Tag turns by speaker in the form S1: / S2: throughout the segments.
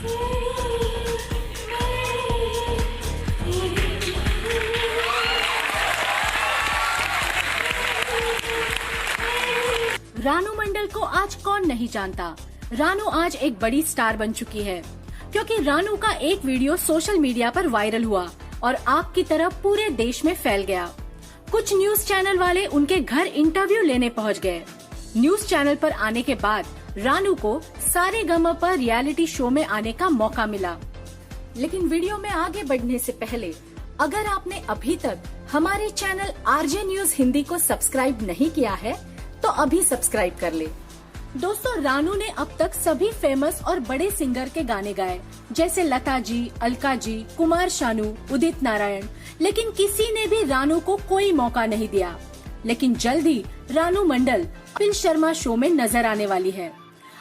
S1: रानू मंडल को आज कौन नहीं जानता। रानू आज एक बड़ी स्टार बन चुकी है क्योंकि रानू का एक वीडियो सोशल मीडिया पर वायरल हुआ और आग की तरह पूरे देश में फैल गया। कुछ न्यूज चैनल वाले उनके घर इंटरव्यू लेने पहुंच गए। न्यूज चैनल पर आने के बाद रानू को सारेगामा पर रियलिटी शो में आने का मौका मिला। लेकिन वीडियो में आगे बढ़ने से पहले अगर आपने अभी तक हमारे चैनल आरजे न्यूज हिंदी को सब्सक्राइब नहीं किया है तो अभी सब्सक्राइब कर ले। दोस्तों, रानू ने अब तक सभी फेमस और बड़े सिंगर के गाने गाए जैसे लता जी, अलका जी, कुमार शानू, उदित नारायण, लेकिन किसी ने भी रानू को कोई मौका नहीं दिया। लेकिन जल्द ही रानू मंडल कपिल शर्मा शो में नजर आने वाली है।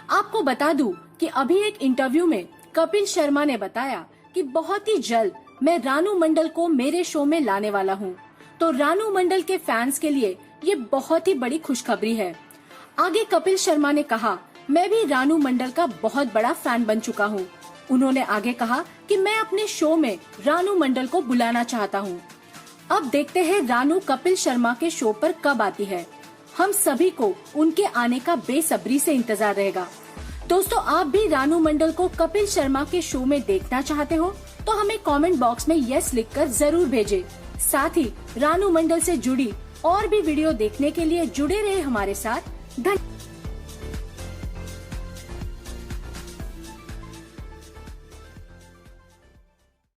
S1: आपको बता दूं कि अभी एक इंटरव्यू में कपिल शर्मा ने बताया कि बहुत ही जल्द मैं रानू मंडल को मेरे शो में लाने वाला हूं। तो रानू मंडल के फैंस के लिए ये बहुत ही बड़ी खुशखबरी है। आगे कपिल शर्मा ने कहा, मैं भी रानू मंडल का बहुत बड़ा फैन बन चुका हूँ। उन्होंने आगे कहा कि मैं अपने शो में रानू मंडल को बुलाना चाहता हूँ। अब देखते हैं रानू कपिल शर्मा के शो पर कब आती है। हम सभी को उनके आने का बेसब्री से इंतजार रहेगा। दोस्तों, आप भी रानू मंडल को कपिल शर्मा के शो में देखना चाहते हो तो हमें कमेंट बॉक्स में यस लिखकर जरूर भेजें। साथ ही रानू मंडल से जुड़ी और भी वीडियो देखने के लिए जुड़े रहे हमारे साथ। धन्यवाद।